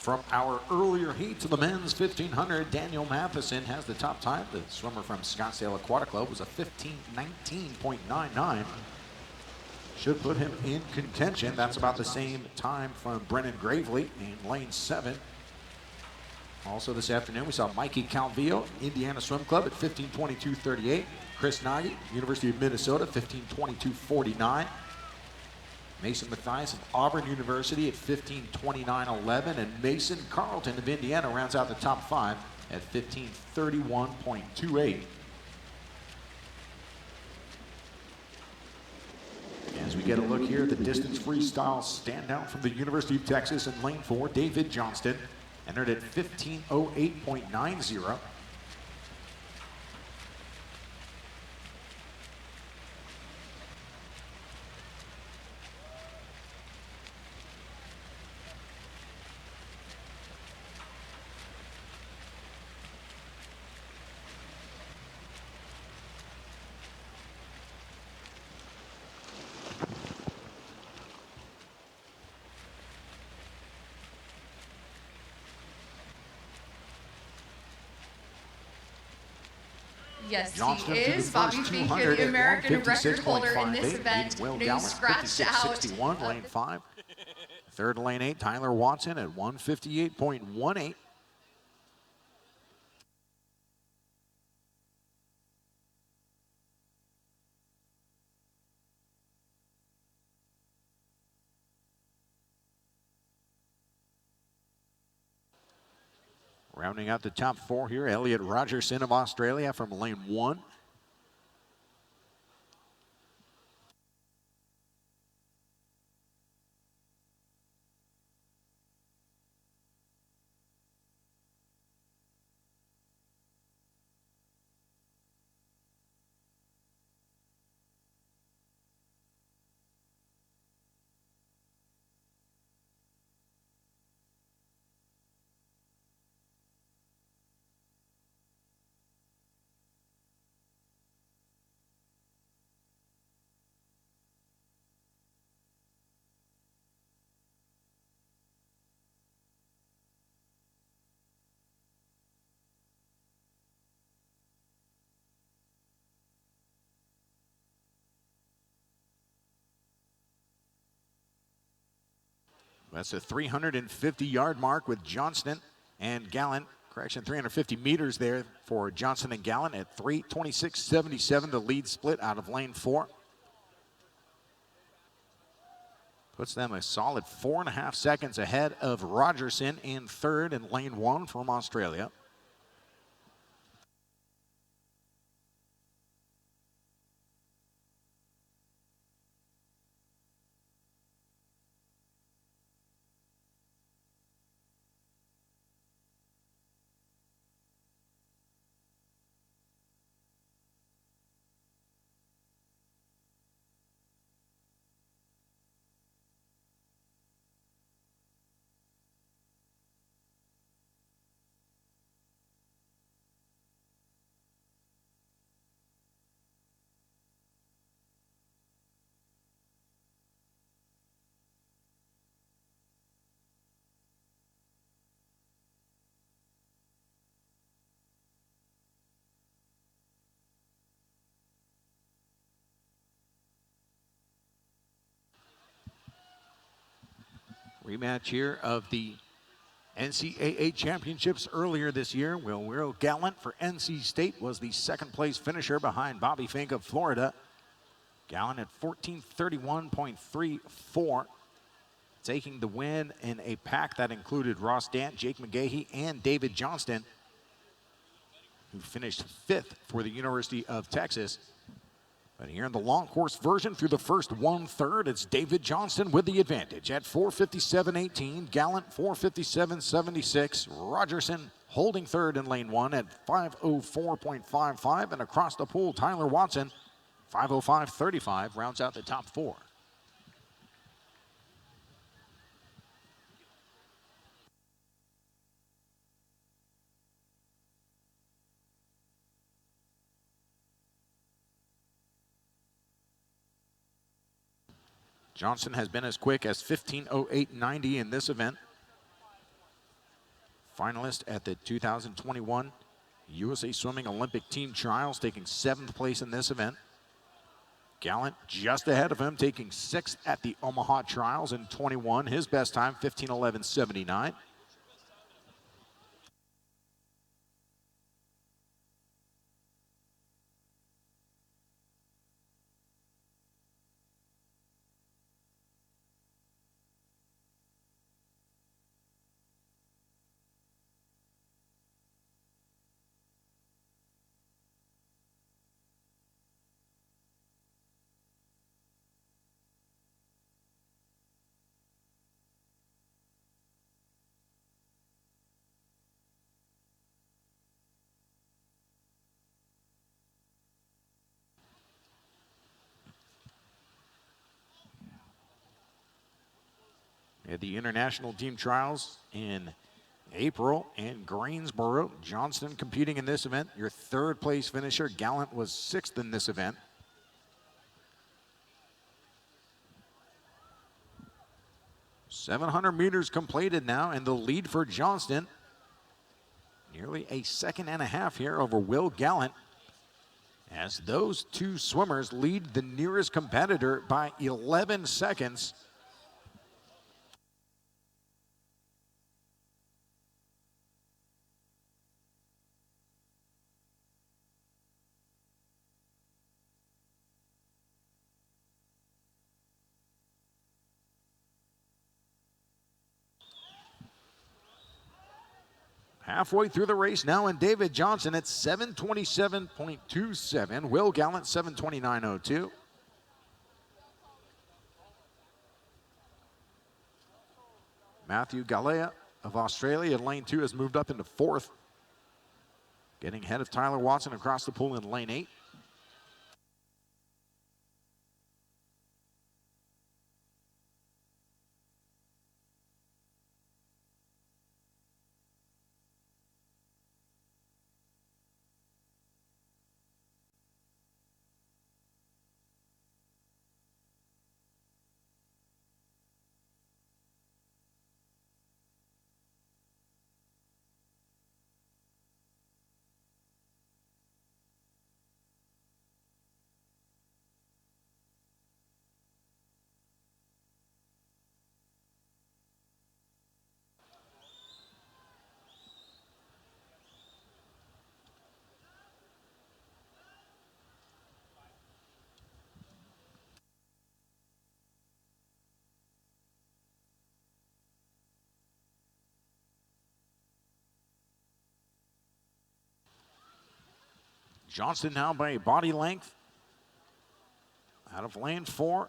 From our earlier heat to the men's 1500, Daniel Matheson has the top time. The swimmer from Scottsdale Aquatic Club was a 15:19.99. Should put him in contention. That's about the same time from Brennan Gravely in lane 7. Also this afternoon, we saw Mikey Calvillo, Indiana Swim Club at 15:22.38. Chris Nagy, University of Minnesota, 15:22.49. Mason Mathias of Auburn University at 15:29.11, and Mason Carlton of Indiana rounds out the top 5 at 15:31.28. As we get a look here, the distance freestyle standout from the University of Texas in lane 4, David Johnston, entered at 15:08.90. Yes, Johnston he is. Bobby Finke, the American record holder in this event, new scratched out. 56.61, lane 5. Third, lane 8, Tyler Watson at 158.18. Rounding out the top 4 here, Elliot Rogerson of Australia from lane 1. That's a 350-yard mark with Johnston and Gallant. Correction, 350 meters there for Johnston and Gallant at 3:26.77, the lead split out of lane 4. Puts them a solid 4.5 seconds ahead of Rogerson in third in lane 1 from Australia. Rematch here of the NCAA championships earlier this year. Will Gallant for NC State was the second place finisher behind Bobby Finke of Florida. Gallant at 14:31.34, taking the win in a pack that included Ross Dant, Jake McGahee, and David Johnston, who finished 5th for the University of Texas. But here in the long course version through the first 1/3, it's David Johnston with the advantage at 4:57.18. Gallant 4:57.76. Rogerson holding third in lane 1 at 5:04.55. And across the pool, Tyler Watson, 5:05.35, rounds out the top 4. Johnston has been as quick as 15:08.90 in this event. finalist at the 2021 USA Swimming Olympic Team Trials, taking 7th place in this event. Gallant just ahead of him, taking 6th at the Omaha Trials in 21. His best time, 15:11.79. At the International Team Trials in April in Greensboro, Johnston competing in this event. Your 3rd place finisher, Gallant, was 6th in this event. .700 meters completed now, and the lead for Johnston. Nearly a 1.5 here over Will Gallant, as those two swimmers lead the nearest competitor by 11 seconds. Halfway through the race now, and David Johnston at 7:27.27. Will Gallant 7:29.02. Matthew Gallant of Australia in lane 2 has moved up into 4th, getting ahead of Tyler Watson across the pool in lane 8. Johnston now by a body length out of lane 4.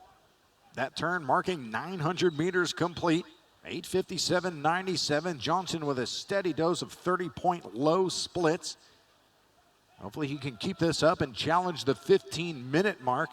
That turn marking 900 meters complete. 8:57.97. Johnston with a steady dose of 30-point low splits. Hopefully he can keep this up and challenge the 15-minute mark.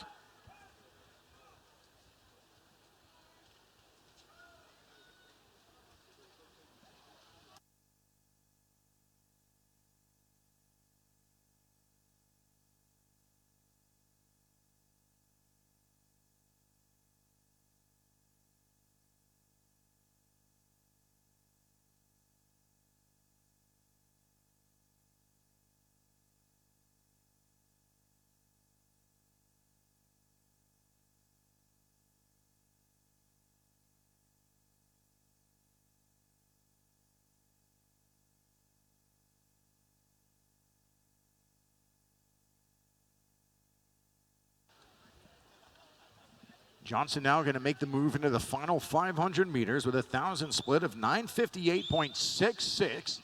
Johnston now going to make the move into the final 500 meters with a 1,000 split of 9:58.66.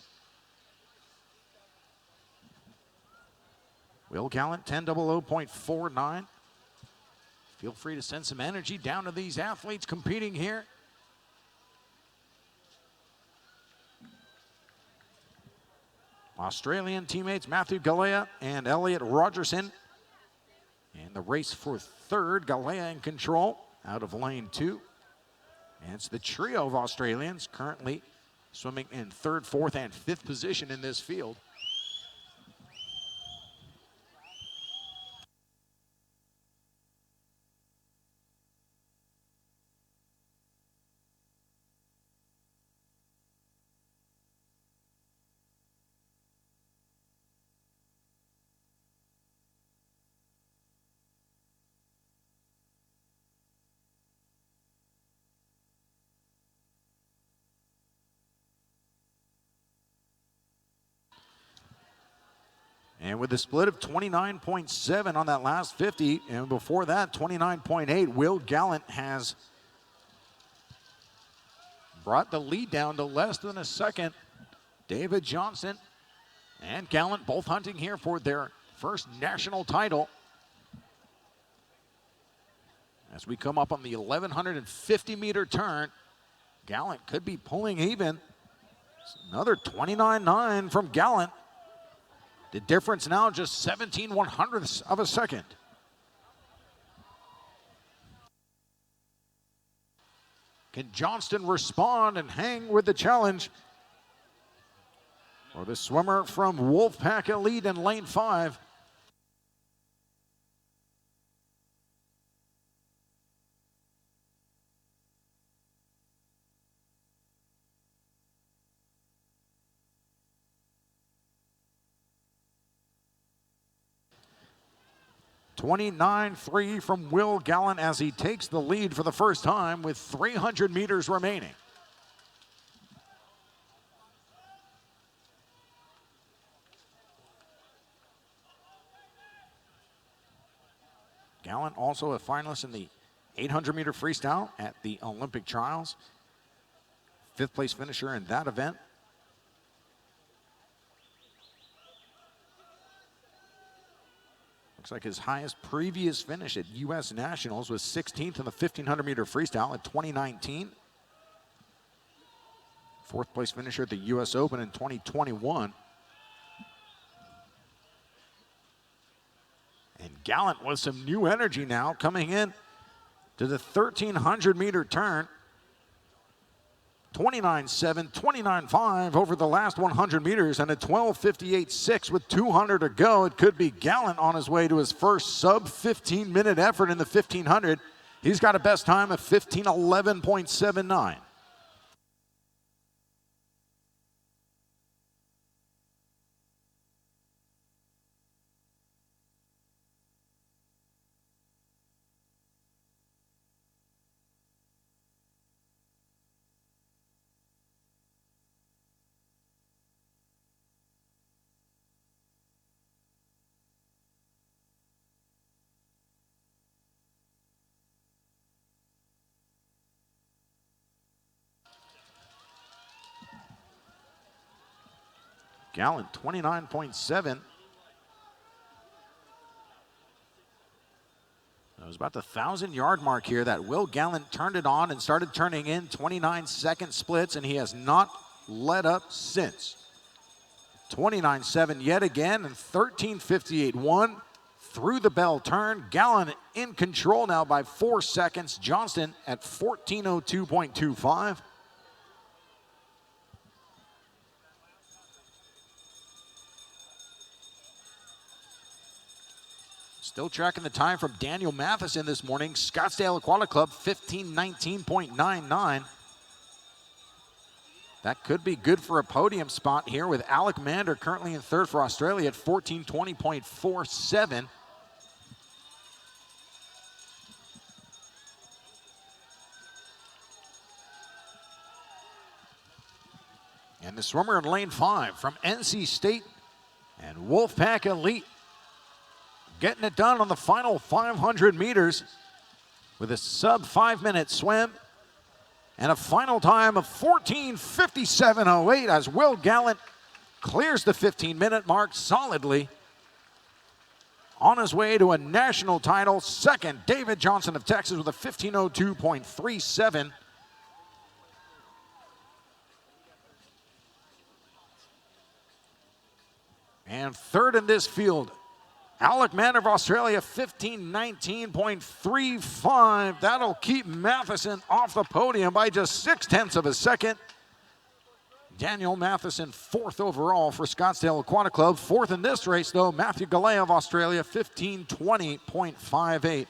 Will Gallant 10:00.49. Feel free to send some energy down to these athletes competing here. Australian teammates Matthew Gallant and Elliot Rogerson. And the race for 3rd, Gallant in control out of lane 2. And it's the trio of Australians currently swimming in 3rd, 4th, and 5th position in this field. And with a split of 29.7 on that last 50, and before that, 29.8, Will Gallant has brought the lead down to less than a second. David Johnston and Gallant both hunting here for their first national title. As we come up on the 1,150-meter turn, Gallant could be pulling even. It's another 29.9 from Gallant. The difference now just 17/100ths of a second. Can Johnston respond and hang with the challenge? Or the swimmer from Wolfpack Elite in lane 5. (29.3) from Will Gallant as he takes the lead for the first time with 300 meters remaining. Gallant also a finalist in the 800-meter freestyle at the Olympic trials. 5th place finisher in that event. Looks like his highest previous finish at U.S. Nationals was 16th in the 1,500-meter freestyle in 2019. 4th place finisher at the U.S. Open in 2021. And Gallant with some new energy now coming in to the 1,300-meter turn. 29.7, 29.5 over the last 100 meters and a 12.58.6 with 200 to go. It could be Gallant on his way to his first sub-15-minute effort in the 1,500. He's got a best time of 15:11.79. Gallant 29.7. It was about the 1,000-yard mark here that Will Gallant turned it on and started turning in 29-second splits, and he has not let up since. 29.7 yet again, and 13.58.1 through the bell turn. Gallant in control now by 4 seconds. Johnston at 14:02.25. Still tracking the time from Daniel Matheson this morning. Scottsdale Aquatic Club, 15:19.99. That could be good for a podium spot here with Alec Mander currently in 3rd for Australia at 14:20.47. And the swimmer in lane 5 from NC State and Wolfpack Elite, getting it done on the final 500 meters with a sub-5-minute swim and a final time of 14:57.08 as Will Gallant clears the 15-minute mark solidly. On his way to a national title. Second, David Johnston of Texas with a 15:02.37. And third in this field, Alec Mander of Australia, 15:19.35. That'll keep Matheson off the podium by just 0.6 of a second. Daniel Matheson 4th overall for Scottsdale Aquatic Club. 4th in this race, though, Matthew Gallant of Australia, 15:20.58.